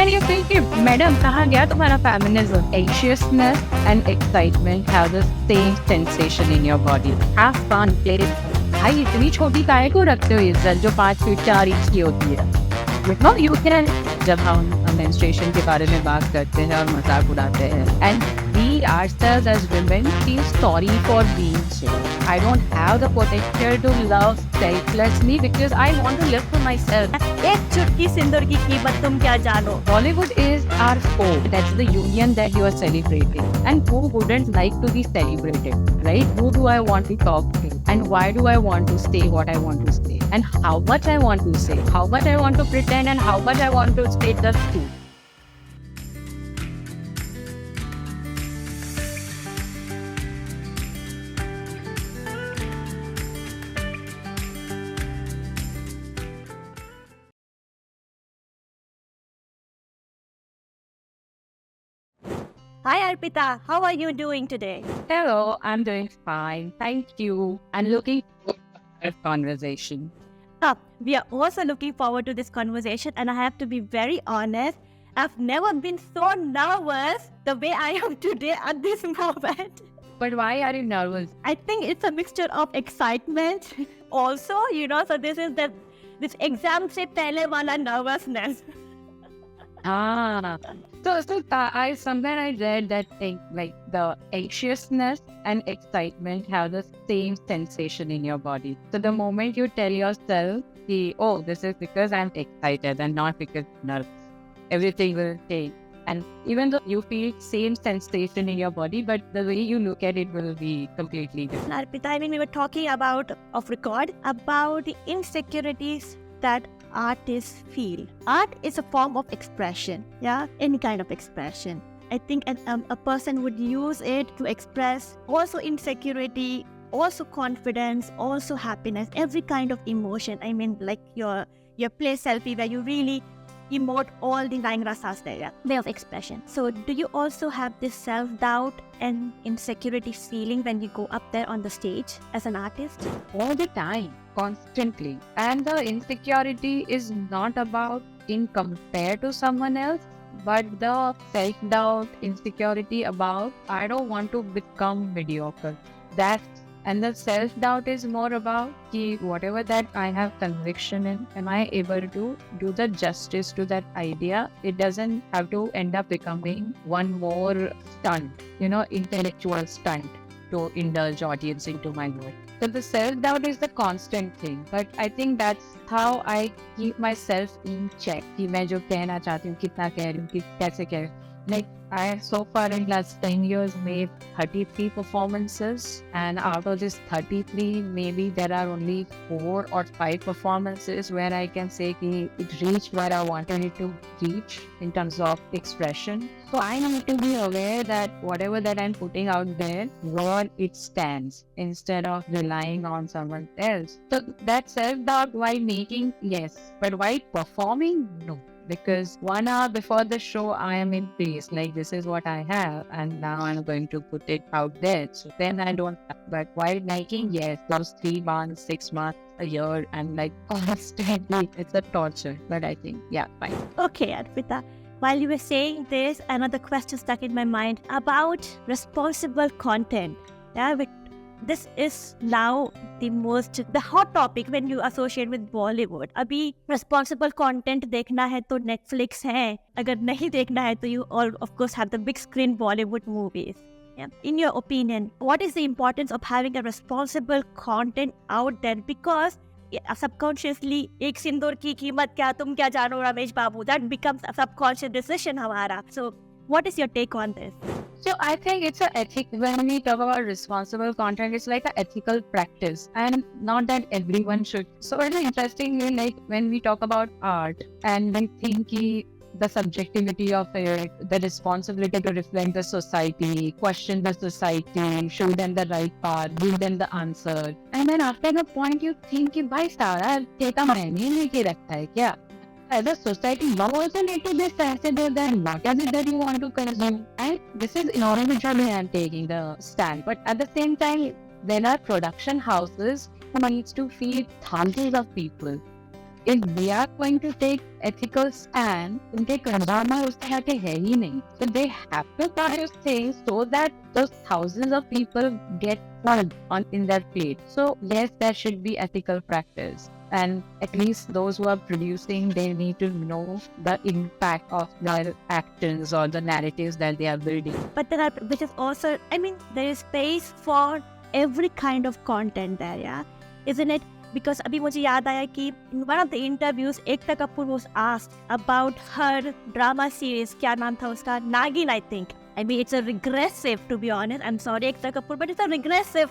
then you think, madam, कहाँ गया तुम्हारा feminism? Anxiousness and excitement have the same sensation in your body. Have fun, play. भाई इतनी छोटी काहे को रखते हो इज्जत जो 5 फीट 4 इंच की होती है? No, you can. जब हम menstruation के बारे में बात करते हैं और मजाक उड़ाते हैं, and we ourselves as women feel sorry for being so. I don't have the potential to love selflessly because I want to live for myself. एक चुटकी सिंदूर की कीमत तुम क्या जानो? Bollywood is our sport. That's the union that you are celebrating. And who wouldn't like to be celebrated, right? Who do I want to talk to? And why do I want to say what I want to say? And how much I want to say? How much I want to pretend and how much I want to state the truth? Hi Arpita, how are you doing today? Hello, I'm doing fine. Thank you. I'm looking forward to this conversation. We are also looking forward to this conversation, and I have to be very honest, I've never been so nervous the way I am today at this moment. But why are you nervous? I think it's a mixture of excitement also, so this is this exam se pehle wala nervousness. So I somewhere I read that thing like the anxiousness and excitement have the same sensation in your body. So the moment you tell yourself, oh, this is because I'm excited and not because I'm nervous, everything will change. And even though you feel same sensation in your body, but the way you look at it will be completely different. Arpita, we were talking about the insecurities that artists feel. Art is a form of expression, any kind of expression. I think a person would use it to express also insecurity, also confidence, also happiness, every kind of emotion. I mean, like your play selfie where you really emote all the 9 rasas there, way of expression. So do you also have this self-doubt and insecurity feeling when you go up there on the stage as an artist? All the time, constantly. And the insecurity is not about in compared to someone else, but the self-doubt, insecurity about I don't want to become mediocre. And the self-doubt is more about whatever that I have conviction in, am I able to do the justice to that idea? It doesn't have to end up becoming one more stunt, intellectual stunt to indulge audience into my work. So the self-doubt is the constant thing, but I think that's how I keep myself in check. कि मैं जो कहना चाहती हूँ, कितना कह रही हूँ, कैसे कह रही हूँ. Like I so far in last 10 years made 33 performances, and out of this 33, maybe there are only 4 or 5 performances where I can say that it reached where I wanted it to reach in terms of expression. So I need to be aware that whatever that I'm putting out there, where it stands instead of relying on someone else. So that self-doubt while making, yes, but while performing, no. Because 1 hour before the show, I am in place. Like, this is what I have, and now I'm going to put it out there. So then I don't. But while making, yes, those 3 months, 6 months, a year, and like constantly, it's a torture. But I think, yeah, fine. Okay, Arpita. While you were saying this, another question stuck in my mind about responsible content. This is now the hot topic when you associate with Bollywood. अभी responsible content देखना है तो Netflix है. अगर नहीं देखना है तो you all of course have the big screen Bollywood movies. Yeah. In your opinion, what is the importance of having a responsible content out there? Because subconsciously, एक सिंदूर की कीमत क्या तुम क्या जानो रमेश बाबू, that becomes a subconscious decision हमारा. So what is your take on this? So I think it's a ethic. When we talk about responsible content, it's like an ethical practice, and not that everyone should. So it's interesting, like when we talk about art and we think the subjectivity of it, the responsibility to reflect the society, question the society, show them the right path, give them the answer. And then after the point you think, bhai sara data maine leke rakha hai kya? As a society, you also need to be sensitive then what is it that you want to consume. And this is in order which I am taking the stand. But at the same time, there are production houses who needs to feed thousands of people. if we are going to take ethical stand, उनके कंधा में उस तरह के है ही नहीं. So they have to produce things so that those thousands of people get fed on in their plate. So yes, there should be ethical practice. And at least those who are producing, they need to know the impact of their actions or the narratives that they are building. But there are, which is also, I mean, there is space for every kind of content there, yeah? Isn't it? Because अभी मुझे याद आया कि in one of the interviews, Ekta Kapoor was asked about her drama series, क्या नाम था उसका? Nagin, I think. I mean, it's a regressive, to be honest. I'm sorry, Ekta Kapoor, but it's a regressive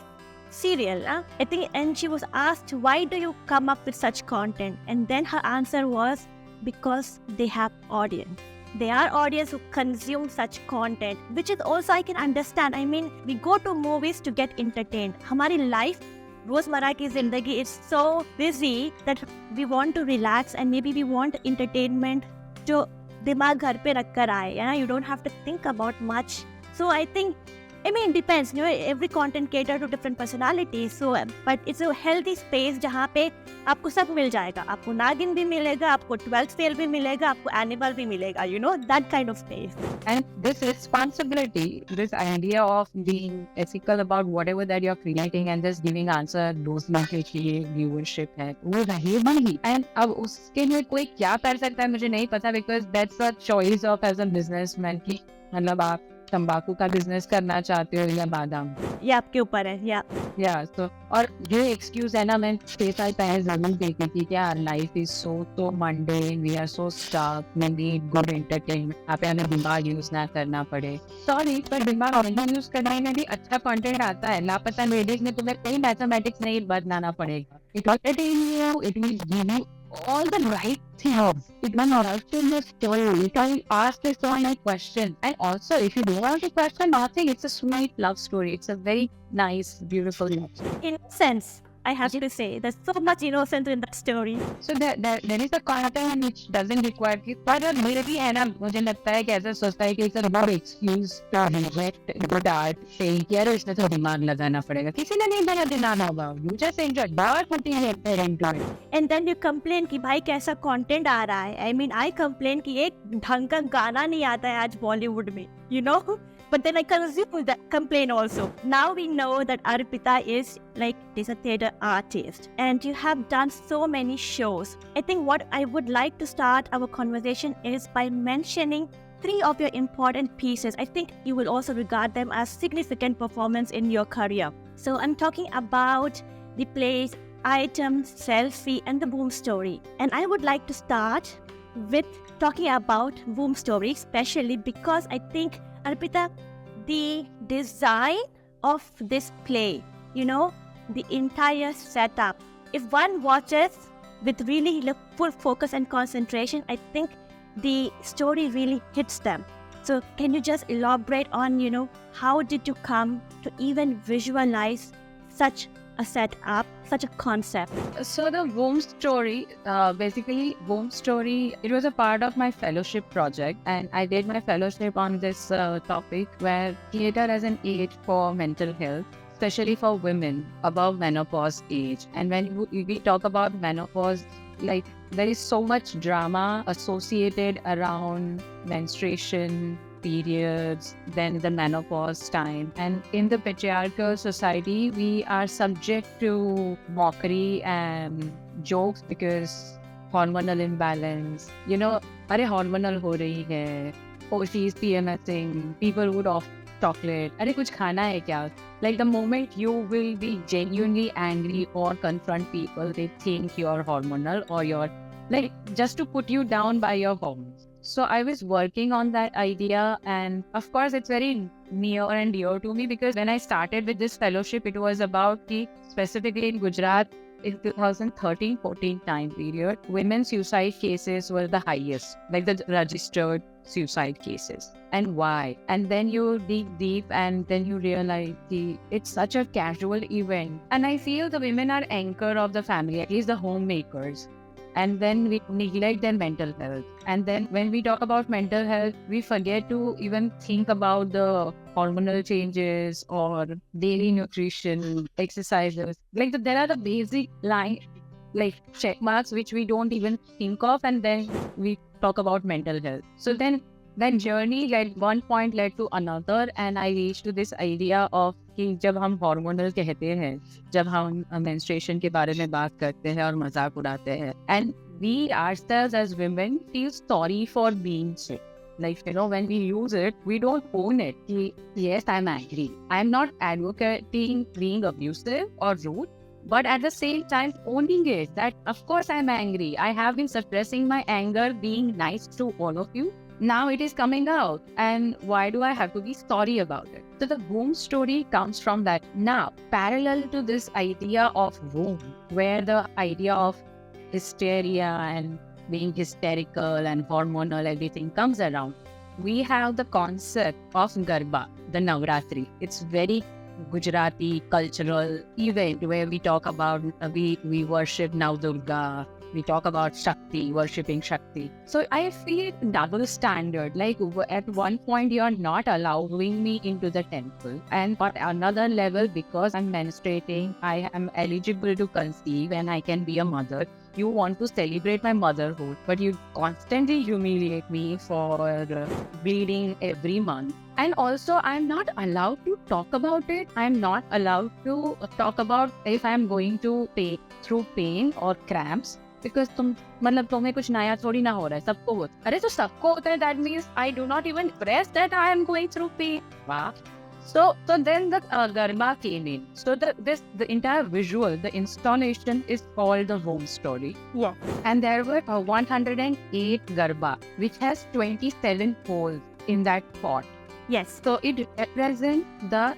serial. I think, and she was asked, why do you come up with such content? And then her answer was, because they have audience. They are audience who consume such content, which is also I can understand. I mean, we go to movies to get entertained. हमारी life, रोजमर्रा की जिंदगी is so busy that we want to relax and maybe we want entertainment जो दिमाग घर पे रख कर आए. You don't have to think about much. So I think, I mean, it depends. Every content cater to different personalities. So, but it's a healthy space जहाँ पे आपको सब मिल जाएगा. आपको नागिन भी मिलेगा, आपको 12th fail भी मिलेगा, आपको animal भी मिलेगा. That kind of space. And this responsibility, this idea of being ethical about whatever that you're creating and just giving answer, those के लिए viewership है, वो रहेगा ही. And अब उसके लिए कोई क्या कर सकता है मुझे नहीं पता, because that's a choice of as a businessman कि मतलब आप तंबाकू का बिजनेस करना चाहते हो या बादाम, ये आपके ऊपर है. या तो और ये एक्सक्यूज है ना, मैं 6 साल पहले जरूर देखी थी कि यार life is so mundane, we are so stuck, we need good entertainment, यहाँ पे हमें दिमाग यूज ना करना पड़े. सॉरी, पर दिमाग यूज करने में भी अच्छा कंटेंट आता है. लापता लेडीज में तुम्हें कहीं मैथमेटिक्स नहीं बनाना पड़ेगा. It will entertain you, it will give you all the right things. It will not in the story. You can ask this one like question. And also, if you don't want to question nothing, it's a sweet love story. It's a very nice, beautiful love story. Innocence, I have to say. There's so much innocence in that story. So there is a content which doesn't require कि पर मेरे भी है ना, मुझे लगता है कि ऐसा सोसाइटी इट्स अबाउट एक्सक्यूज का रिजेक्ट गुड आर्ट से कि यार इसमें तो दिमाग लगाना पड़ेगा. किसी ने नहीं बना दिलाना होगा. You just enjoy. बहुत होती है enjoy. And then you complain कि भाई कैसा content आ रहा है. I mean, I complain कि एक ढंग का गाना नहीं आता है आज बॉलीवुड में. But then I consume that complaint also. Now we know that Arpita is like is a theatre artist and you have done so many shows. I think what I would like to start our conversation is by mentioning 3 of your important pieces. I think you will also regard them as significant performance in your career. So I'm talking about the plays Item, Selfie and the Boom Story. And I would like to start with talking about Boom Story, especially because I think Arpita, the design of this play, the entire setup, if one watches with really full focus and concentration, I think the story really hits them. So can you just elaborate on, how did you come to even visualize such a setup, such a concept? So the Womb Story, basically Womb Story, it was a part of my fellowship project, and I did my fellowship on this topic where theatre as an aid for mental health, especially for women above menopause age. And when we talk about menopause, like there is so much drama associated around menstruation, periods, then the menopause time. And in the patriarchal society, we are subject to mockery and jokes because hormonal imbalance. अरे hormonal हो रही है. Oh, she's PMSing. People would offer chocolate. अरे कुछ खाना है क्या? Like the moment you will be genuinely angry or confront people, they think you're hormonal or you're like just to put you down by your hormones. So I was working on that idea, and of course it's very near and dear to me because when I started with this fellowship, it was about specifically in Gujarat in 2013-14 time period, women's suicide cases were the highest, like the registered suicide cases. And why? And then you dig deep and then you realize it's such a casual event. And I feel the women are anchor of the family, at least the homemakers. And then we neglect their mental health. And then when we talk about mental health, we forget to even think about the hormonal changes or daily nutrition, exercises. Like there are the basic line like check marks which we don't even think of, and then we talk about mental health. So then that journey led one point led to another, and I reached to this idea of कि जब हम hormonal कहते हैं, जब हम menstruation के बारे में बात करते हैं और मजाक उड़ाते हैं, and we ourselves as women feel sorry for being sick. Like, when we use it, we don't own it. Yes, I'm angry. I'm not advocating being abusive or rude, but at the same time owning it, that of course I'm angry. I have been suppressing my anger, being nice to all of you. Now it is coming out, and why do I have to be sorry about it? So the womb story comes from that. Now, parallel to this idea of womb, where the idea of hysteria and being hysterical and hormonal, everything comes around, we have the concept of Garba, the Navratri. It's very Gujarati cultural event where we talk about, we worship Navdurga, we talk about Shakti, worshipping Shakti. So I feel double standard, like at one point you're not allowing me into the temple, and at another level, because I'm menstruating, I am eligible to conceive and I can be a mother. You want to celebrate my motherhood, but you constantly humiliate me for bleeding every month. And also, I'm not allowed to talk about it. I'm not allowed to talk about if I'm going to pay through pain or cramps. Because तुम्हें कुछ नया थोड़ी ना हो रहा है, सबको होता है. अरे तो सबको होता है, that means I do not even express that I am going through pain. Wow. So then the Garba came in. So the entire visual, the installation is called the womb story. Yeah. And there were 108 Garba, which has 27 holes in that pot. Yes. So it represents the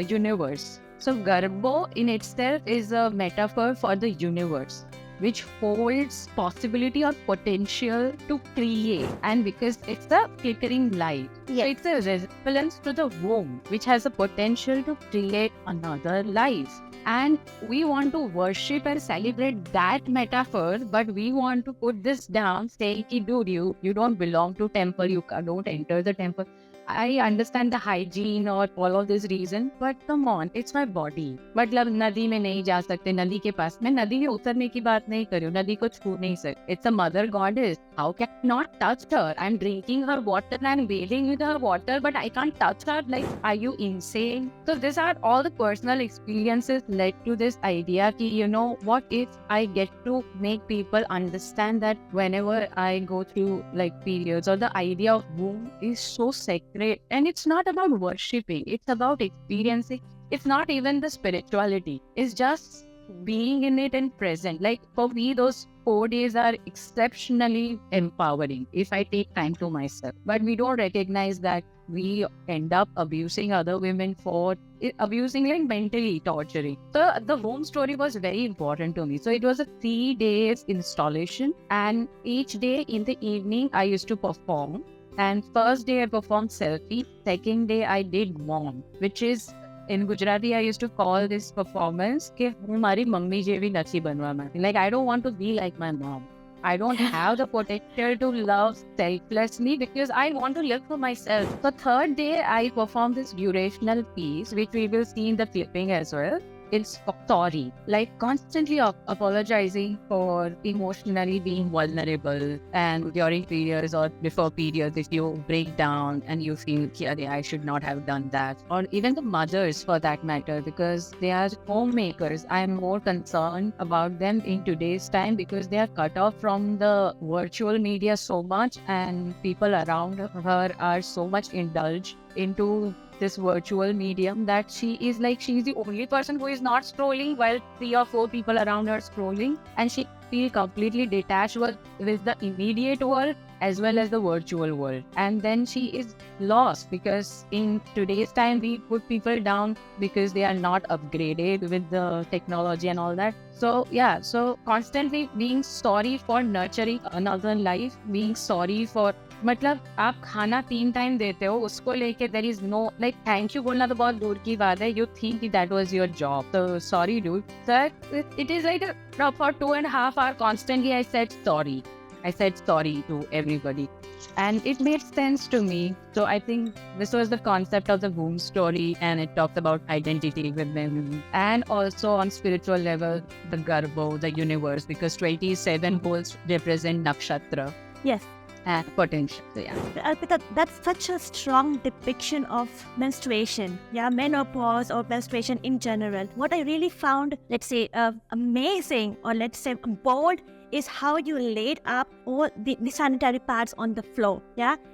universe. So Garbo in itself is a metaphor for the universe, which holds possibility or potential to create, and because it's a flickering light, so it's a resemblance to the womb, which has a potential to create another life. And we want to worship and celebrate that metaphor, but we want to put this down, saying, dude, you don't belong to temple, you don't enter the temple. I understand the hygiene or all of this reason, but come on, it's my body. मतलब नदी में नहीं जा सकते, नदी के पास, मैं नदी में उतरने की बात नहीं कर रही हूँ, नदी को छू नहीं सकते. It's a mother goddess. How can I not touch her? I'm drinking her water and I'm bathing with her water, but I can't touch her. Like, are you insane? So these are all the personal experiences led to this idea कि, what if I get to make people understand that whenever I go through like periods, or the idea of womb is so sacred. And it's not about worshipping, it's about experiencing. It's not even the spirituality, it's just being in it and present. Like for me, those 4 days are exceptionally empowering if I take time to myself. But we don't recognize that we end up abusing other women for abusing, like mentally torturing. So the home story was very important to me. So it was a 3 days installation, and each day in the evening I used to perform. And first day I performed selfie, second day I did mom, which is in Gujarati I used to call this performance कि हमारी mummy जेवी नची बनवा मैं. Like I don't want to be like my mom. I don't have the potential to love selflessly because I want to live for myself. The third day I performed this durational piece, which we will see in the clipping as well. It's sorry, like constantly apologizing for emotionally being vulnerable, and during periods or before periods, if you break down and you feel, I should not have done that, or even the mothers for that matter, because they are homemakers. I'm more concerned about them in today's time because they are cut off from the virtual media so much, and people around her are so much indulged into this virtual medium that she's the only person who is not scrolling while 3 or 4 people around her scrolling, and she feels completely detached with the immediate world as well as the virtual world. And then she is lost because in today's time we put people down because they are not upgraded with the technology and all that. So constantly being sorry for nurturing another life, being sorry for, मतलब आप खाना 3 time देते हो, उसको लेके there is no, like thank you बोलना तो बहुत दूर की बात है. You think that was your job. So sorry dude. So it is like for 2.5 hours constantly I said sorry to everybody. And it made sense to me. So I think this was the concept of the womb story, and it talks about identity with women. And also on spiritual level, the Garbho, the universe, because 27 holes represent nakshatra Yes. and potential. So yeah. Arpita, that's such a strong depiction of menstruation, menopause or menstruation in general. What I really found, let's say, amazing or let's say bold is how you laid up all the sanitary pads on the floor,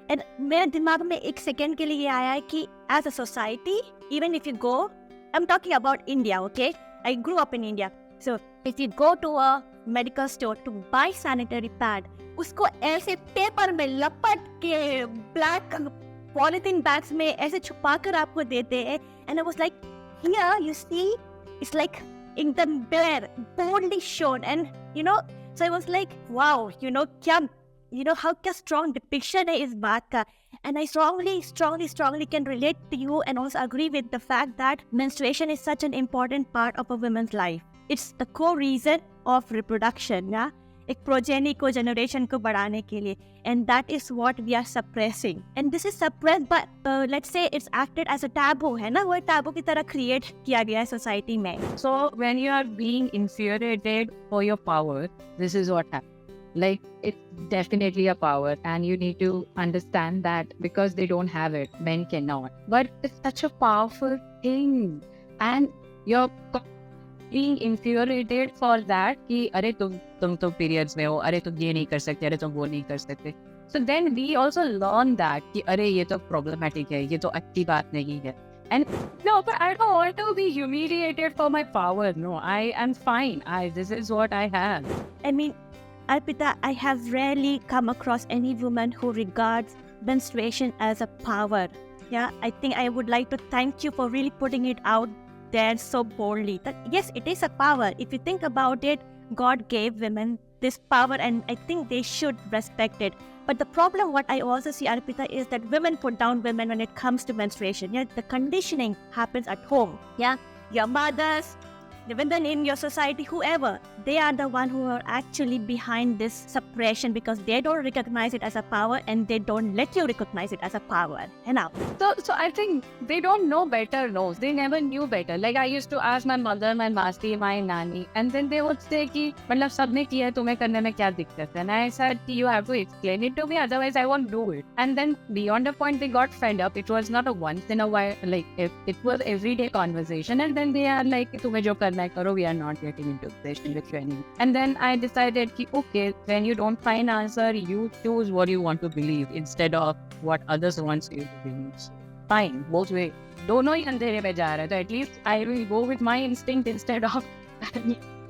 And मेरे दिमाग में एक second के लिए ये आया है कि as a society, even if you go, I'm talking about India, okay? I grew up in India. So if you go to a medical store to buy sanitary pad, उसको ऐसे पेपर में लपट के ब्लैक पॉलिथीन बैग्स में ऐसे छुपा कर आपको देते हैं. And I was like, here you see, it's like in the bare, boldly shown, and so I was like, wow, क्या, how क्या strong depiction है इस बात का. And I strongly can relate to you and also agree with the fact that menstruation is such an important part of a woman's life. It's the core reason of reproduction, एक progeny को, generation को बढ़ाने के लिए. And that is what we are suppressing. And this is suppressed by, let's say it's acted as a taboo, है ना? वो taboo की तरह create किया गया है society में. So when you are being infuriated for your power, this is what happens. Like, it's definitely a power, and you need to understand that because they don't have it, men cannot. But it's such a powerful thing, and you're being infuriated for that कि अरे तुम तो periods में हो, अरे तुम ये नहीं कर सकते, अरे तुम वो नहीं कर सकते. So then we also learn that कि अरे ये तो problematic है, ये तो अच्छी बात नहीं है. And no, but I don't want to be humiliated for my power. No, I am fine. This is what I have. I mean, Arpita, I have rarely come across any woman who regards menstruation as a power. I think I would like to thank you for really putting it out there so boldly. That yes, it is a power. If you think about it, God gave women this power, and I think they should respect it. But the problem, what I also see, Arpita, is that women put down women when it comes to menstruation. The conditioning happens at home. Your mothers, the women in your society, whoever, they are the one who are actually behind this suppression because they don't recognize it as a power and they don't let you recognize it as a power. So I think they don't know better. No, they never knew better. Like I used to ask my mother, my masti, my nanny, and then they would say कि मतलब सबने किया है, तुम्हें करने में क्या दिक्कत है? And I said, you have to explain it to me, otherwise I won't do it. And then beyond the point, they got fed up. It was not a once in a while, like it was everyday conversation. And then they are like, तुम्हें जो करना है करो, we are not getting into this with you anymore. And then I decided कि okay, when you don't find answer, you choose what you want to believe instead of what others want you to believe. Fine, both ways. दोनों ही अंधेरे में जा रहे हैं, तो at least I will go with my instinct instead of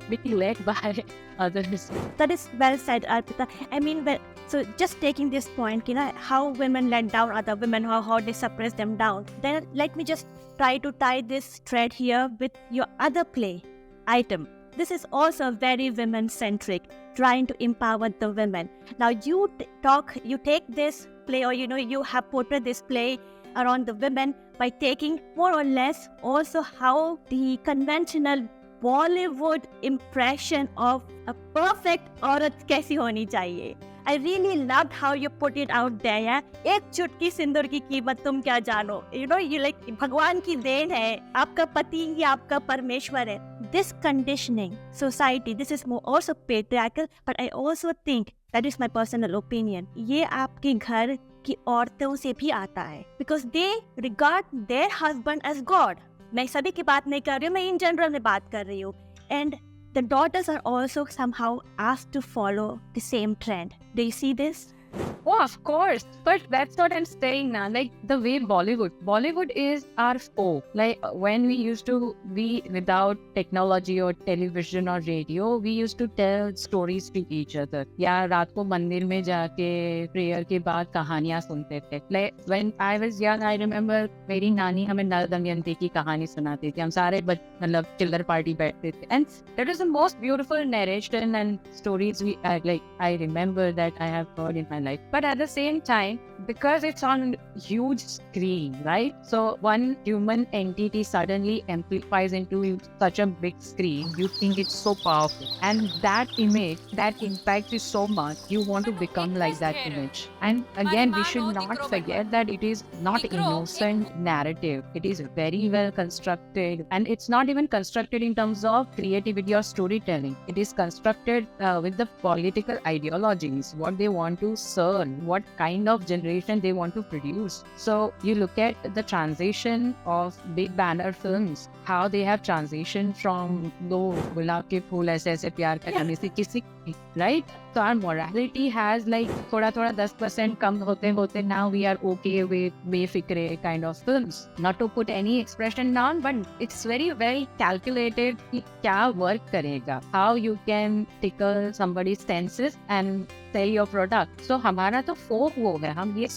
being led by others. That is well said, Arpita. I mean, so just taking this point, how women let down other women, how they suppress them down. Then let me just try to tie this thread here with your other play item. This is also very women-centric, trying to empower the women. Now you take this play, or you have portrayed this play around the women by taking more or less also how the conventional Bollywood impression of a perfect औरत कैसी होनी चाहिए. I really loved how you put it out there. एक चुटकी सिंदूर की कीमत तुम क्या जानो. You like भगवान की देन है. आपका पति ही आपका परमेश्वर है. This conditioning society, this is more also patriarchal, but I also think that is my personal opinion. ये आपके घर की औरतों से भी आता है. Because they regard their husband as God. मैं सभी की बात नहीं कर रही हूँ, मैं in general में बात कर रही हूँ. And the daughters are also somehow asked to follow the same trend. Do you see this? Oh, of course. But that's what I'm saying now. Like the way Bollywood is our foe. Like when we used to be without technology or television or radio, we used to tell stories to each other. या रात को मंदिर में जाके prayer के बाद कहानियाँ सुनते थे. Like when I was young, I remember मेरी नानी हमें नल दमयंती की कहानी सुनाती थी. हम सारे मतलब चिल्लर पार्टी बैठते थे. And that is the most beautiful narration and stories I remember that I have heard in my my life. But at the same time, because it's on huge screen, right? So one human entity suddenly amplifies into such a big screen. You think it's so powerful. And that image, that impact is so much. You want to become like that image. And again, we should not forget that it is not innocent narrative. It is very well constructed. And it's not even constructed in terms of creativity or storytelling. It is constructed with the political ideologies, what they want to serve, what kind of generation they want to produce. So you look at the transition of big banner films, how they have transitioned from lo gulab ke phool aise aise pyar karne se kisi, right? So our morality has like thoda 10% kam hote now we are okay with befikre kind of films. Not to put any expression down, but it's very well calculated कि क्या work करेगा, how you can tickle somebody's senses and sell your product. So हमारा तो folk वो है, हम ये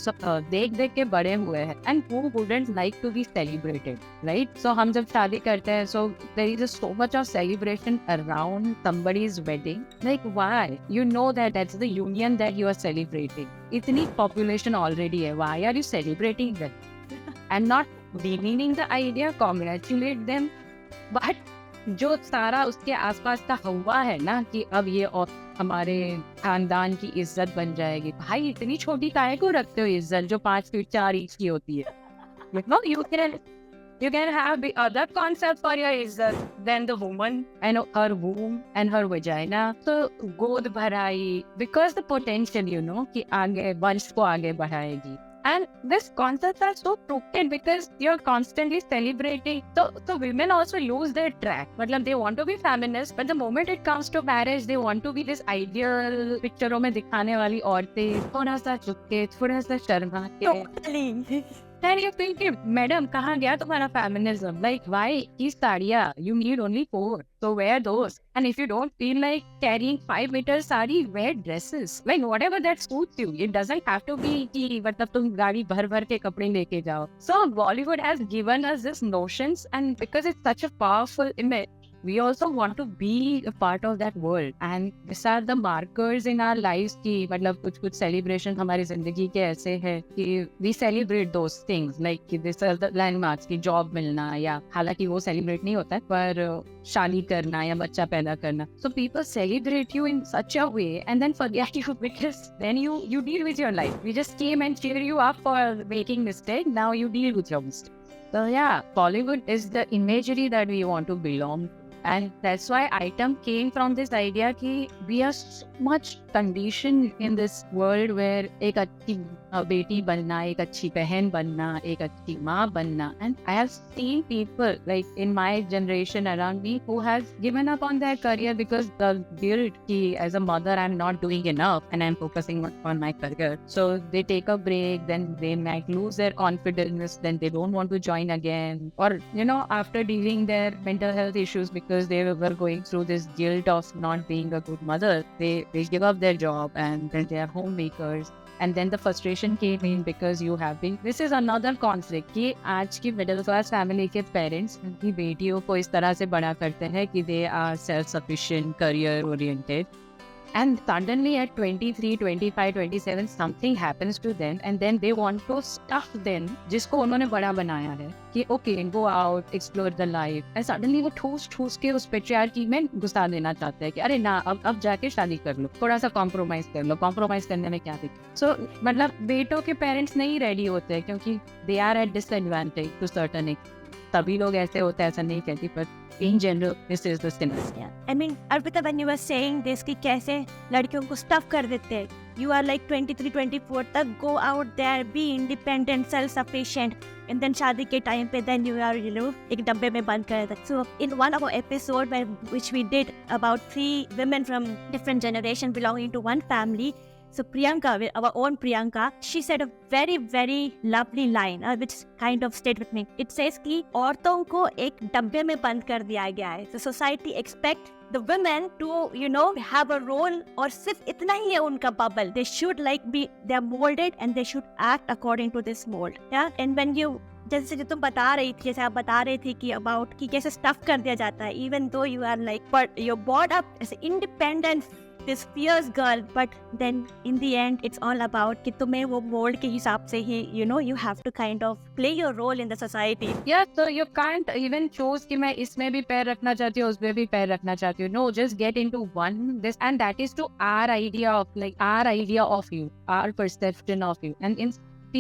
देख के बड़े हुए हैं, and who wouldn't like to be celebrated, right? So हम जब शादी करते हैं, so there is so much of celebration around somebody's wedding. Like why? You know that that's the union that you are celebrating. इतनी population already है, why are you celebrating them? And not demeaning the idea, congratulate them, but जो सारा उसके आसपास का हुआ है ना कि अब ये और हमारे खानदान की इज्जत बन जाएगी. भाई इतनी छोटी काहे को रखते हो इज्जत जो 5 फीट 4 इंच की होती है? No, you can have the other concept for your izzat than the woman and her womb and her vagina. So गोद भराई, because the potential, you know, कि आगे वंश को आगे बढ़ाएगी. And these concepts are so crooked because you're constantly celebrating. So women also lose their track. Matlab, they want to be feminist, but the moment it comes to marriage, they want to be this ideal picture में दिखाने वाली औरतें, थोड़ा सा झुक के, थोड़ा सा शर्मा के. Then you think, madam, कहाँ गया तुम्हारा feminism? Like, why? These साड़ियाँ, you need only 4. So wear those. And if you don't feel like carrying 5 meters sari, wear dresses. Like, whatever that suits you. It doesn't have to be कि मतलब तुम गाड़ी भर के कपड़े लेके जाओ. So Bollywood has given us these notions, and because it's such a powerful image, we also want to be a part of that world. And these are the markers in our lives कि मतलब कुछ celebration हमारी जिंदगी के ऐसे हैं कि we celebrate those things, like कि these are the landmarks कि job मिलना, या हालांकि वो celebrate नहीं होता है, पर शादी करना या बच्चा पैदा करना. So people celebrate you in such a way and then forget you, because then you deal with your life. We just came and cheer you up for making mistake. Now you deal with your mistake. So yeah, Bollywood is the imagery that we want to belong to. And that's why item came from this idea कि we are so much conditioned in this world where एक अच्छी बेटी बनना, एक अच्छी बहन बनना, एक अच्छी माँ बनना. And I have seen people like in my generation around me who has given up on their career because the guilt कि as a mother I'm not doing enough and I'm focusing on my career. So they take a break, then they might lose their confidence, then they don't want to join again. Or, you know, after dealing their mental health issues because they were going through this guilt of not being a good mother, they give up their job and then they are homemakers. And then the frustration came in because you have been. This is another conflict कि आज की middle class family के parents उनकी बेटियों को इस तरह से बड़ा करते हैं कि they are self-sufficient, career oriented. And suddenly at 23, 25, 27, something happens to them and then they want to stuff them, जिसको उन्होंने बड़ा बनाया है कि okay, go out, explore the life. And suddenly वो ठूस के उस patriarchy में घुसा देना चाहते हैं कि अरे ना, अब जाके शादी कर लो, थोड़ा सा compromise कर लो, compromise करने में क्या दिक्कत. So मतलब बेटों के parents नहीं ready होते हैं क्योंकि they are at disadvantage to certain extent. सभी लोग ऐसे होते हैं, ऐसा नहीं कहती, पर in general this is the scenario. Yeah. I mean, Arpita, when you were saying this कि कैसे लड़कियों को stuff कर देते हैं, you are like 23, 24 तक go out there, be independent, self-sufficient, and then शादी के time पे then you are, you know, एक डब्बे में बंद कर देते. So in one of our episode which we did about 3 women from different generation belonging to one family, so Priyanka, our own Priyanka, she said a very, very lovely line, which kind of stayed with me. It says कि औरतों को एक डब्बे में बंद कर दिया गया है. So society expect the women to, you know, have a role, और सिर्फ इतना ही है उनका bubble. They should like be, they are molded and they should act according to this mold. Yeah, and when you जैसे जो तुम बता रही थी, जैसे आप बता रही थी कि अबाउट कि कैसे स्टफ कर दिया जाता है, even though you are like but you bought up as independent this fierce girl, but then in the end it's all about कि तुम्हें वो mold के हिसाब से ही, you have to kind of play your role in the society. Yeah, so you can't even choose कि मैं इसमें भी पैर रखना चाहती हूँ, उसमें भी पैर रखना चाहती हूँ. No, just get into one. This, and that is to our idea of you, our perception of you. And in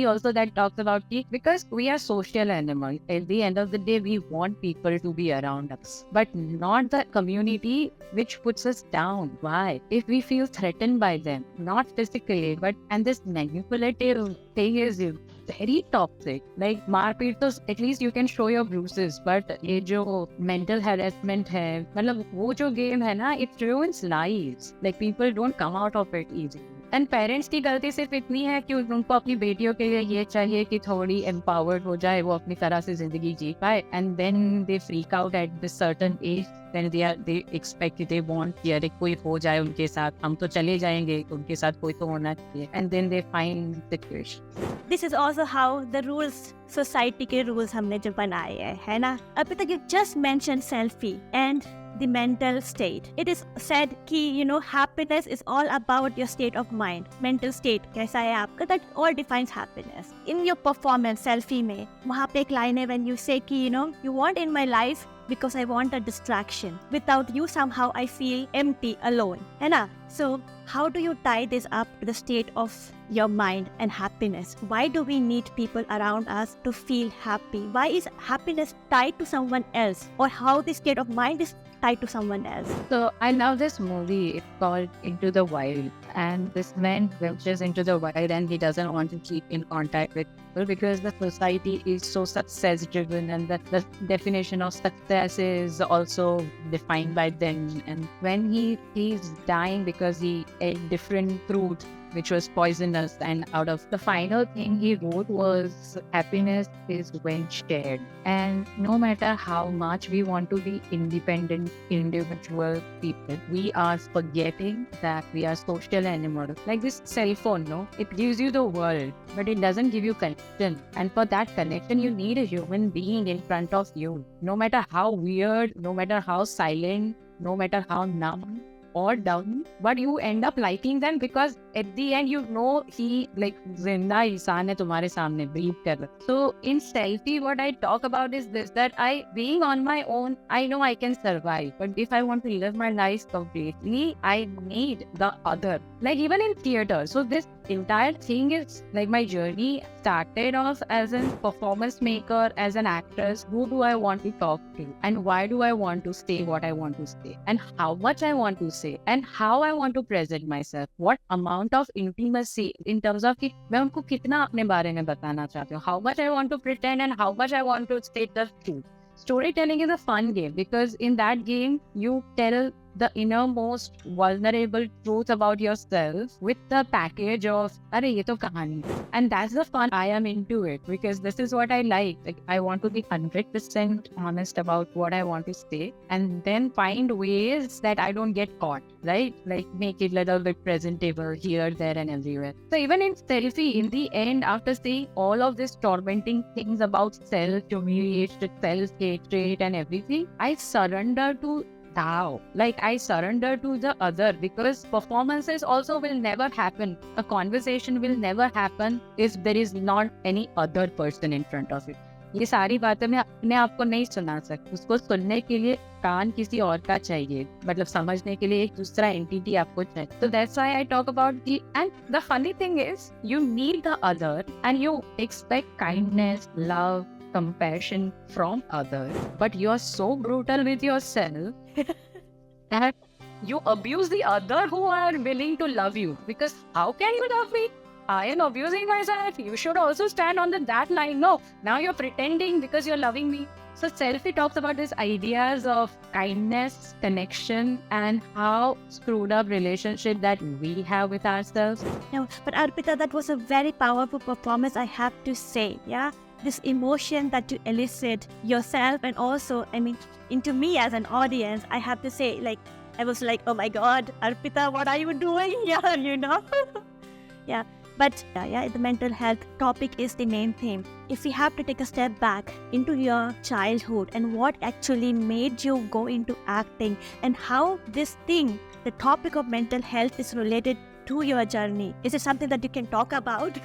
also that talks about it, because we are social animals. At the end of the day, we want people to be around us, but not the community which puts us down. Why? If we feel threatened by them, not physically, but, and this manipulative thing is very toxic. Like मारपीट तो at least you can show your bruises, but ये जो mental harassment है, मतलब वो जो game है ना, it ruins lives. Like people don't come out of it easily. And parents की गलती सिर्फ इतनी है कि उनको अपनी बेटियों के लिए ये चाहिए कि थोड़ी एम्पावर्ड हो जाए, वो अपनी तरह से जिंदगी जी पाए, and then they freak out at this certain age, then they expect, they want कि अरे कोई हो जाए उनके साथ, हम तो चले जाएंगे, उनके साथ कोई तो होना चाहिए, and then they find situation. This is also how the rules, society के rules हमने जो बनाए है ना. अभी तक you just mentioned selfie and the mental state. It is said कि happiness is all about your state of mind. Mental state कैसा है आपका, that all defines happiness. In your performance selfie में वहाँ पे एक line है when you say कि you want in my life because I want a distraction. Without you somehow I feel empty, alone. है ना? So how do you tie this up to the state of your mind and happiness? Why do we need people around us to feel happy? Why is happiness tied to someone else? Or how the state of mind is tied to someone else? So I love this movie. It's called Into the Wild. And this man ventures into the wild and he doesn't want to keep in contact with people because the society is so success driven, and the definition of success is also defined by them. And when he's dying because he ate different fruit which was poisonous, and out of the final thing he wrote was happiness is when shared. And no matter how much we want to be independent individual people, we are forgetting that we are social animals. Like this cell phone, no, it gives you the world, but it doesn't give you connection. And for that connection you need a human being in front of you. No matter how weird, no matter how silent, no matter how numb or dumb, but you end up liking them because at the end he like zinda insan hai tumhare samne breathe kar raha. So in selfie what I talk about is this, that being on my own, I know I can survive, but if I want to live my life completely, I need the other. Like even in theater, so this entire thing is like my journey started off as a performance maker, as an actress. Who do I want to talk to, and why do I want to say what I want to say, and how much I want to say, and how I want to present myself, what amount of intimacy in terms of कि मैं उनको कितना अपने बारे में बताना चाहती हूँ, how much I want to pretend and how much I want to state the truth. Storytelling is a fun game because in that game you tell the innermost vulnerable truth about yourself with the package of अरे ये तो कहानी है. And that's the fun. I am into it because this is what I like. Like I want to be 100% honest about what I want to say, and then find ways that I don't get caught, right? Like make it a little bit presentable here, there and everywhere. So even in selfie, in the end, after saying all of these tormenting things about self-humiliation, self-hatred and everything, I surrender to Tao. Like I surrender to the other, because performances also will never happen. A conversation will never happen if there is not any other person in front of it. ये सारी बातें मैं अपने आप को नहीं सुना सकती, उसको सुनने के लिए कान किसी और का चाहिए, मतलब समझने के लिए एक दूसरा एंटिटी आपको चाहिए. So that's why I talk about the, and the funny thing is you need the other and you expect kindness, love, compassion from others, but you are so brutal with yourself that you abuse the other who are willing to love you. Because how can you love me? I am abusing myself. You should also stand on that line. No, now you're pretending because you're loving me. So selfie talks about these ideas of kindness, connection, and how screwed up relationship that we have with ourselves. No, but Arpita, that was a very powerful performance, I have to say. Yeah, this emotion that you elicit yourself and also, I mean, into me as an audience, I have to say, like, I was like, oh my God, Arpita, what are you doing here? You know? Yeah. But the mental health topic is the main theme. If we have to take a step back into your childhood and what actually made you go into acting and how this thing, the topic of mental health, is related to your journey. Is it something that you can talk about?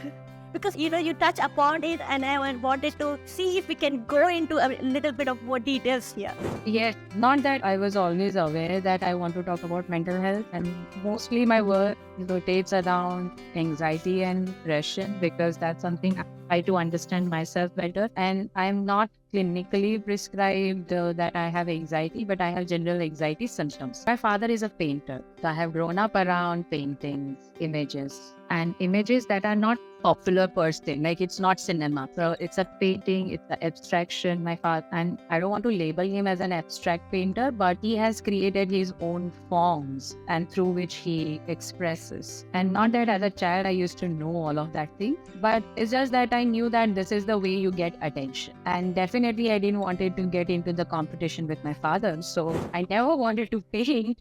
Because you touch upon it, and I wanted to see if we can go into a little bit of more details here. Yes, not that I was always aware that I want to talk about mental health, and mostly my work rotates around anxiety and depression because that's something I try to understand myself better. And I'm not clinically prescribed that I have anxiety, but I have general anxiety symptoms. My father is a painter, so I have grown up around paintings, images, and images that are not popular per se, like it's not cinema. So it's a painting, it's an abstraction. My father, and I don't want to label him as an abstract painter, but he has created his own forms and through which he expresses. And not that as a child I used to know all of that thing, but it's just that I knew that this is the way you get attention. And definitely I didn't want it to get into the competition with my father. So I never wanted to paint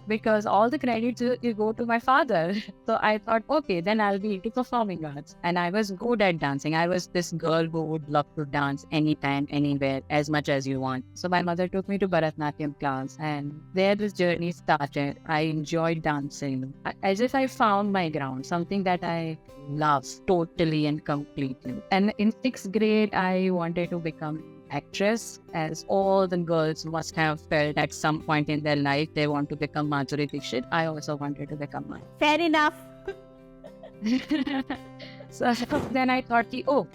because all the credits will go to my father. So I thought, okay, then I'll be into performing arts. And I was good at dancing. I was this girl who would love to dance anytime, anywhere, as much as you want. So my mother took me to Bharatanatyam class, and there this journey started. I enjoyed dancing as if I found my ground, something that I love totally and completely. And in 6th grade, I wanted to become actress, as all the girls must have felt at some point in their life they want to become Madhuri Dixit. I also wanted to become one. Fair enough. So then I thought,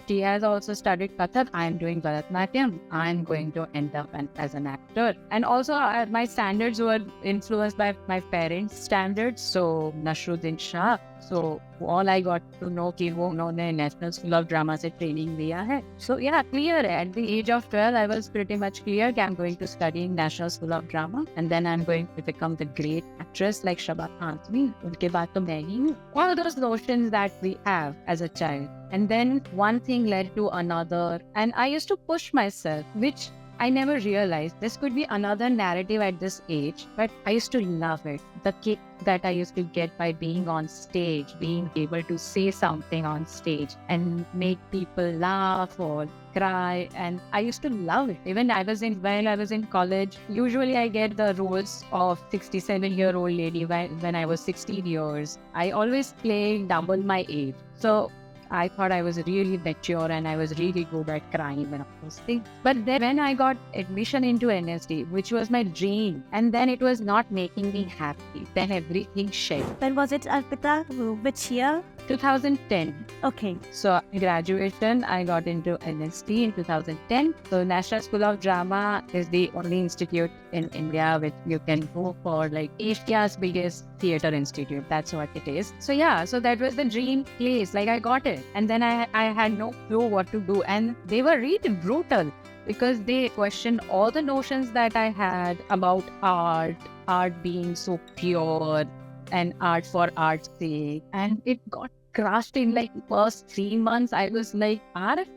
she has also studied Kathak. I'm doing Bharatanatyam. I'm going to end up as an actor. And also my standards were influenced by my parents' standards. So Nasruddin Shah. So all I got to know कि वो उन्होंने National School of Drama से training लिया है. So yeah, clear. At the age of 12, I was pretty much clear that I'm going to study in National School of Drama, and then I'm going to become the great actress like Shabba Khanvi. उनके बाद तो मैं ही हूँ. All those notions that we have as a child. And then one thing led to another, and I used to push myself, which I never realized this could be another narrative at this age, but I used to love it. The kick that I used to get by being on stage, being able to say something on stage and make people laugh or cry, and I used to love it. Even while I was in college, usually I get the roles of 67-year-old lady when I was 16 years. I always play double my age. So I thought I was really mature and I was really good at crying and all those things. But then when I got admission into NSD, which was my dream, and then it was not making me happy, then everything shed. When was it, Arpita? Which year? 2010. Okay. So graduation, I got into NSD in 2010. So National School of Drama is the only institute in India which you can go for, like Asia's biggest theatre institute. That's what it is. So yeah, so that was the dream place. Like I got it. And then I had no clue what to do. And they were really brutal because they questioned all the notions that I had about art being so pure and art for art's sake. And it got crushed in like first 3 months. I was like,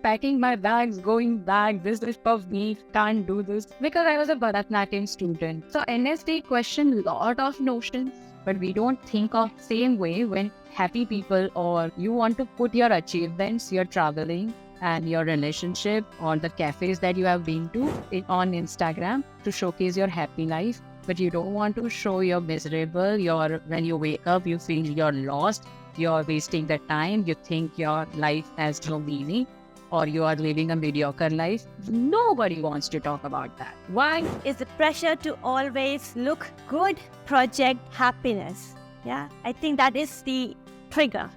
packing my bags, going back. This is for me. Can't do this. Because I was a Bharatanatyam student. So NSD questioned a lot of notions. But we don't think of same way when happy people, or you want to put your achievements, your traveling and your relationship or the cafes that you have been to on Instagram to showcase your happy life. But you don't want to show you're miserable. When you wake up, you feel you're lost. You're wasting the time. You think your life has no meaning, or you are living a mediocre life. Nobody wants to talk about that. Why? Is the pressure to always look good, project happiness. Yeah, I think that is the trigger.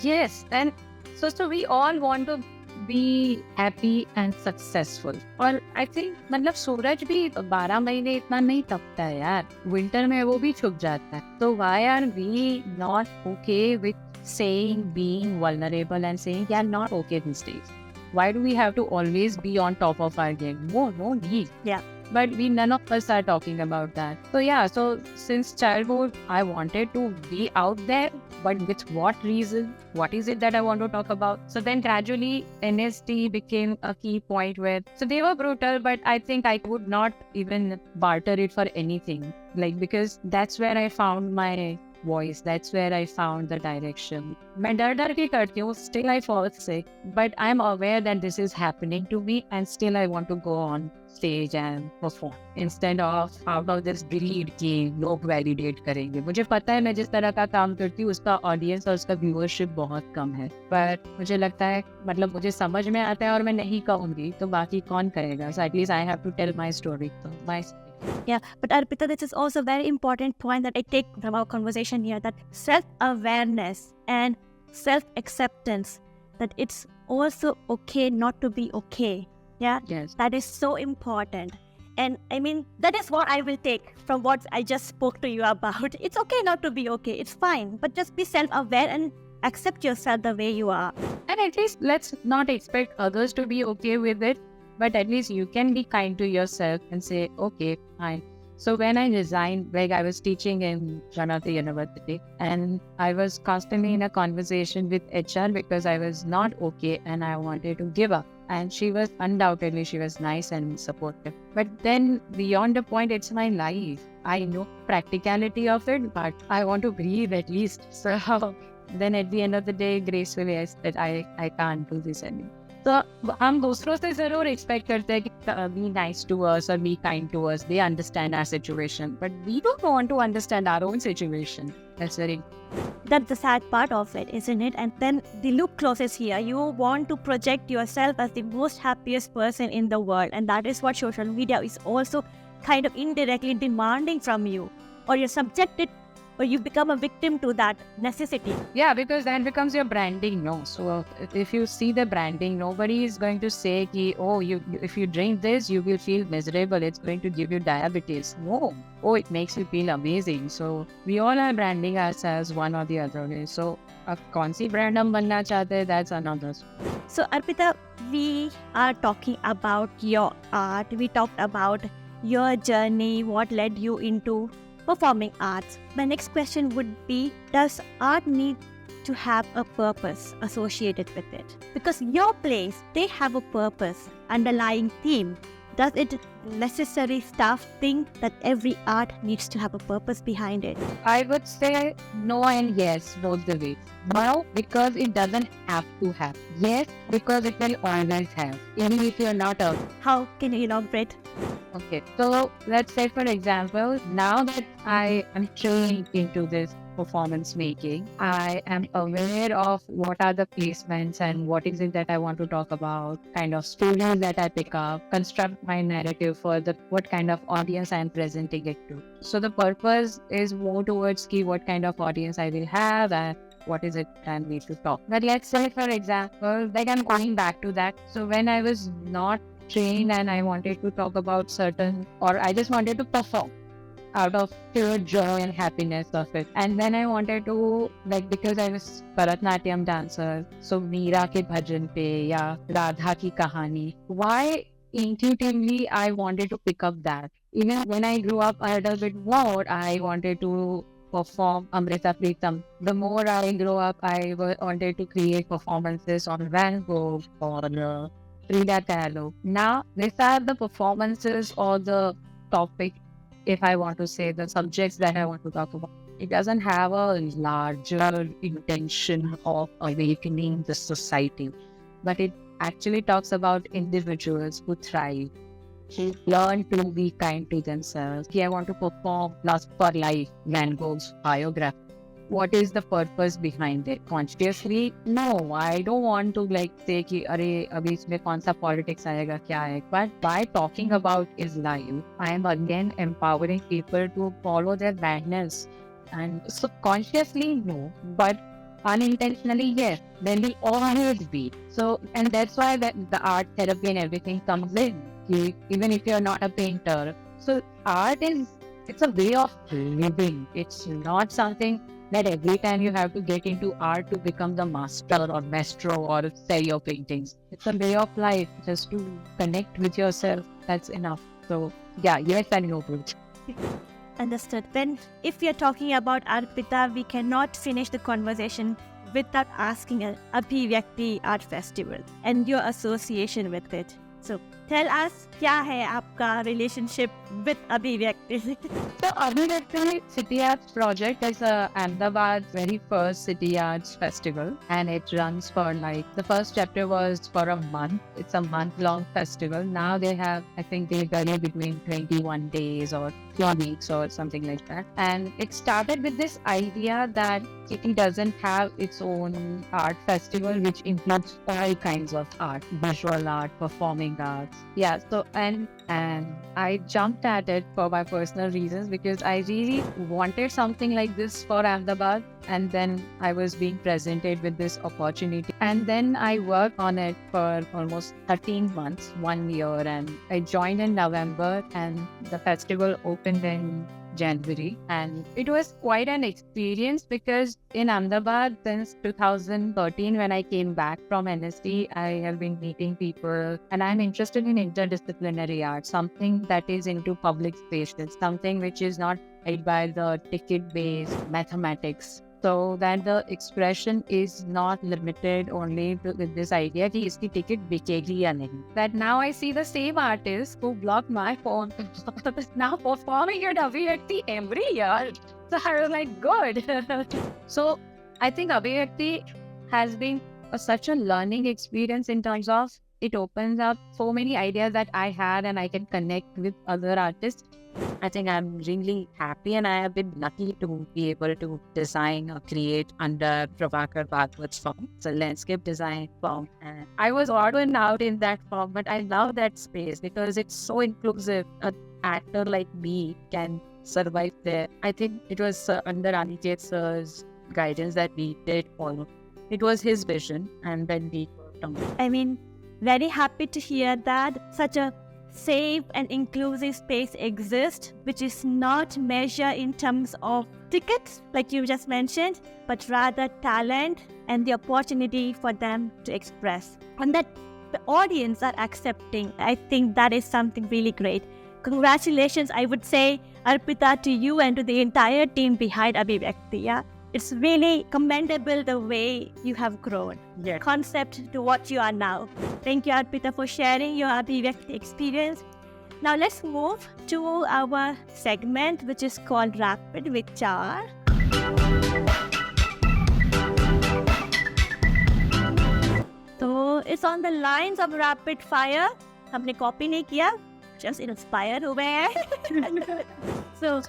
Yes, and so we all want to be happy and successful. और I think मतलब सूरज भी 12 महीने इतना नहीं तपता है यार. Winter में वो भी छुप जाता है. So why are we not okay with saying, being vulnerable and saying, yeah, not okay these days? Why do we have to always be on top of our game? No need. Yeah. But none of us are talking about that. So yeah, so since childhood, I wanted to be out there, but with what reason? What is it that I want to talk about? So then gradually NSD became a key point where, so they were brutal, but I think I would not even barter it for anything. Like, because that's where I found my voice. That's where I found the direction. मैं डर डर के करती हूँ, still I fall sick, but I'm aware that this is happening to me and still I want to go on stage and perform instead of out of this greed कि लोग validate करेंगे. मुझे पता है मैं जिस तरह का काम करती हूँ उसका audience और उसका viewership बहुत कम है, but मुझे लगता है मतलब मुझे समझ में आता है और मैं नहीं कहूँगी तो बाकी कौन करेगा. So at least I have to tell my story. So my Yeah, but Arpita, this is also a very important point that I take from our conversation here, that self-awareness and self-acceptance, that it's also okay not to be okay. Yeah, yes. that is so important. And I mean, that is what I will take from what I just spoke to you about. It's okay not to be okay. It's fine. But just be self-aware and accept yourself the way you are. And at least let's not expect others to be okay with it. But at least you can be kind to yourself and say, okay, fine. So when I resigned, like I was teaching in Janata University and I was constantly in a conversation with HR because I was not okay and I wanted to give up. And she was undoubtedly, she was nice and supportive. But then beyond the point, it's my life. I know practicality of it, but I want to breathe at least. So then at the end of the day, gracefully I said, I can't do this anymore. तो हम दूसरों से जरूर expect करते हैं कि be nice to us or be kind to us. They understand our situation, but we don't want to understand our own situation. That's very. That's the sad part of it, isn't it? And then the loop closes here. You want to project yourself as the most happiest person in the world, and that is what social media is also kind of indirectly demanding from you, or you're subjected, or you become a victim to that necessity. Yeah, because that becomes your branding, no? So if you see the branding, nobody is going to say, ki, oh, if you drink this, you will feel miserable. It's going to give you diabetes. No. Oh, it makes you feel amazing. So we all are branding ourselves one or the other way. So अब कौन सी brand हम बनना चाहते हैं, that's another. So Arpita, we are talking about your art. We talked about your journey, what led you into performing arts. My next question would be, does art need to have a purpose associated with it? Because your plays, they have a purpose, underlying theme. Does it necessary staff think that every art needs to have a purpose behind it? I would say no and yes, both the ways. No, because it doesn't have to have. Yes, because it will always have, even if you're not a. How can you elaborate? Okay, so let's say for example, now that I am trained into this performance making, I am aware of what are the placements and what is it that I want to talk about, kind of stories that I pick up, construct my narrative for what kind of audience I am presenting it to. So the purpose is more towards what kind of audience I will have and what is it I need to talk. But let's say for example, like I'm going back to that. So when I was not trained and I wanted to talk about certain, or I just wanted to perform out of pure joy and happiness of it. And then I wanted to, like, because I was Bharatnatyam dancer, so Meera ke bhajan pe ya Radha ki kahani. Why intuitively I wanted to pick up that. Even when I grew up a little bit more, I wanted to perform Amrita Pritam. The more I grew up, I wanted to create performances on Van Gogh or Frida Kahlo. Now, these are the performances or the topic, if I want to say the subjects that I want to talk about. It doesn't have a larger intention of awakening the society, but it actually talks about individuals who thrive, who learn to be kind to themselves. I want to perform Lust for Life, Van Gogh's biography. What is the purpose behind it? Consciously? No, I don't want to say कि अरे अभी इसमें कौन सा politics आएगा क्या है. But by talking about his life, I am again empowering people to follow their madness. And subconsciously, no, but unintentionally, yes. Then will always be. So, and that's why the art therapy and everything comes in. Even if you're not a painter. So art it's a way of living. It's not something that every time you have to get into art to become the master or maestro or sell your paintings. It's a way of life, just to connect with yourself. That's enough. So yeah, yes and no. Understood. Then if we are talking about Arpita, we cannot finish the conversation without asking Abhivyakti Art Festival and your association with it. So tell us क्या है आपका relationship with अभिव्यक्ति? So Abhivyakti City Arts project is Ahmedabad's very first city arts festival, and it runs for the first chapter was for a month. It's a month-long festival. Now they have, I think they vary between 21 days or 4 weeks or something like that. And it started with this idea that City doesn't have its own art festival, which includes all kinds of art, visual art, performing arts. Yeah, so and I jumped at it for my personal reasons because I really wanted something like this for Ahmedabad, and then I was being presented with this opportunity, and then I worked on it for almost 13 months, 1 year, and I joined in November, and the festival opened in January, and it was quite an experience because in Ahmedabad since 2013 when I came back from NSD, I have been meeting people, and I'm interested in interdisciplinary art, something that is into public spaces, something which is not led by the ticket-based mathematics. So that the expression is not limited only to with this idea कि इसकी ticket बिकेगी या नहीं. That now I see the same artist who blocked my phone is now performing at Abhivyakti every year. So I was like, good. So I think Abhivyakti has been such a learning experience in terms of it opens up so many ideas that I had and I can connect with other artists. I think I'm really happy and I have been lucky to be able to design or create under Prabhakar Bhagwat's firm. It's a landscape design firm. And I was odd and out in that firm, but I love that space because it's so inclusive. An actor like me can survive there. I think it was under Aniket sir's guidance that we did follow. It was his vision, and then we worked on it. I mean, very happy to hear that such a safe and inclusive space exists, which is not measured in terms of tickets, like you just mentioned, but rather talent and the opportunity for them to express. And that the audience are accepting. I think that is something really great. Congratulations, I would say, Arpita, to you and to the entire team behind Abhivyakti. Yeah? It's really commendable the way you have grown. Yeah. Concept to what you are now. Thank you, Arpita, for sharing your Abhivyakti experience. Now let's move to our segment, which is called Rapid Vichar. So it's on the lines of rapid fire. हमने copy नहीं किया, just inspired हुए हैं. So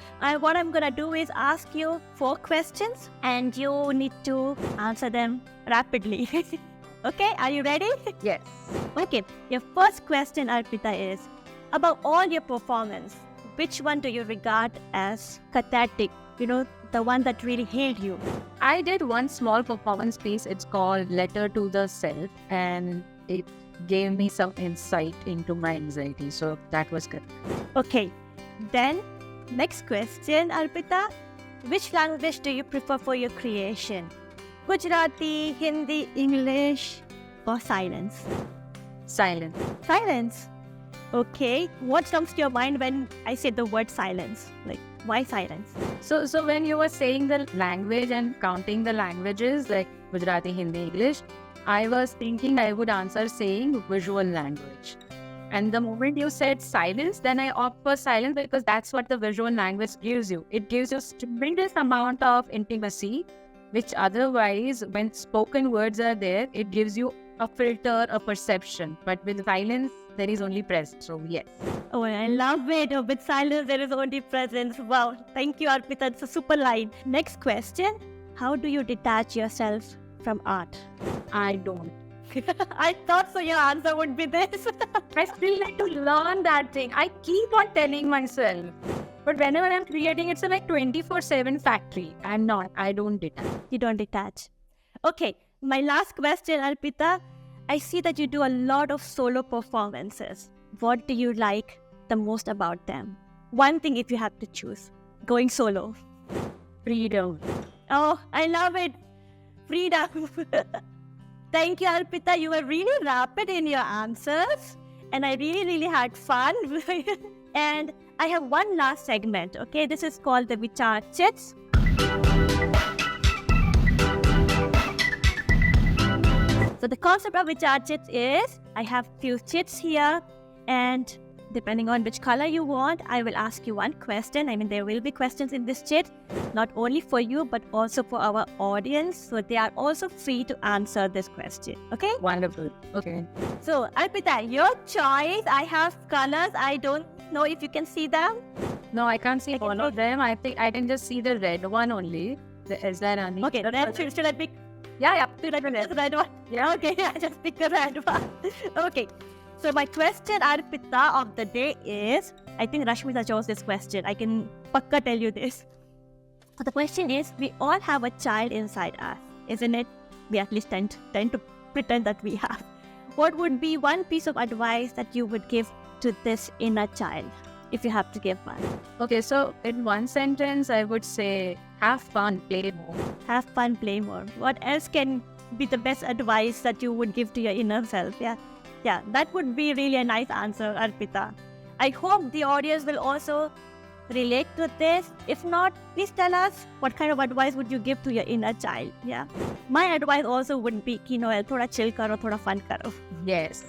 what I'm gonna do is ask you 4 questions and you need to answer them rapidly. Okay, are you ready? Yes. Okay, your first question, Arpita, is about all your performance, which one do you regard as cathartic? You know, the one that really healed you. I did one small performance piece. It's called Letter to the Self, and it gave me some insight into my anxiety. So that was good. Okay, then next question, Arpita. Which language do you prefer for your creation? Gujarati, Hindi, English, or silence? Silence. Silence. Okay, what comes to your mind when I say the word silence? Like, why silence? So when you were saying the language and counting the languages like Gujarati, Hindi, English, I was thinking I would answer saying visual language. And the moment you said silence, then I opt for silence because that's what the visual language gives you. It gives you tremendous amount of intimacy, which otherwise, when spoken words are there, it gives you a filter, a perception. But with silence, there is only presence. So yes. Oh, I love it. With silence, there is only presence. Wow. Thank you, Arpita. It's a super line. Next question. How do you detach yourself from art? I don't. I thought so your answer would be this. I still need to learn that thing. I keep on telling myself. But whenever I'm creating, it's a like 24/7 factory. I don't detach. You don't detach. Okay, my last question, Arpita. I see that you do a lot of solo performances. What do you like the most about them? One thing if you have to choose. Going solo. Freedom. Oh, I love it. Freedom. Thank you, Arpita. You were really rapid in your answers. And I really had fun. And I have one last segment, okay? This is called the Vichar Chits. So the concept of Vichar Chits is, I have few chits here And depending on which color you want, I will ask you one question. I mean, there will be questions in this chat, not only for you, but also for our audience. So they are also free to answer this question. Okay? Wonderful. Okay. So, Arpita, your choice. I have colors. I don't know if you can see them. No, I can't see I can all of them. I think I can just see the red one only. Is that any? Okay, then should I pick? Yeah. Should I pick the red one? Yeah. Okay, I just pick the red one. Okay. So my question, Arpita, of the day is, I think Rashmita chose this question. I can pakka tell you this. So the question is, we all have a child inside us, isn't it? We at least tend to pretend that we have. What would be one piece of advice that you would give to this inner child, if you have to give one? Okay, so in one sentence, I would say, have fun, play more. Have fun, play more. What else can be the best advice that you would give to your inner self? Yeah, that would be really a nice answer, Arpita. I hope the audience will also relate to this. If not, please tell us what kind of advice would you give to your inner child. Yeah, my advice also would be कि Noel, थोड़ा chill करो, थोड़ा fun करो. Yes.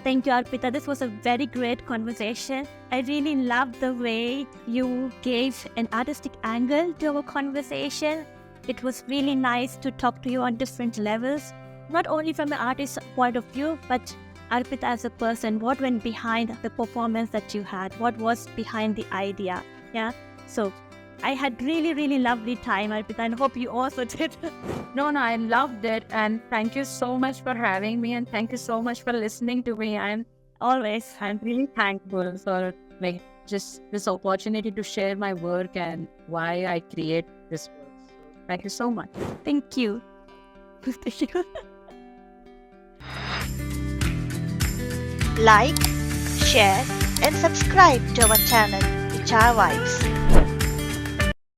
Thank you, Arpita. This was a very great conversation. I really loved the way you gave an artistic angle to our conversation. It was really nice to talk to you on different levels, not only from an artist's point of view, but Arpita as a person. What went behind the performance that you had? What was behind the idea? Yeah. So I had really, really lovely time, Arpita, and hope you also did. No, I loved it. And thank you so much for having me. And thank you so much for listening to me. I'm really thankful for just this opportunity to share my work and why I create this work. So thank you so much. Thank you. Thank you. Like, share and subscribe to our channel, HR Vibes.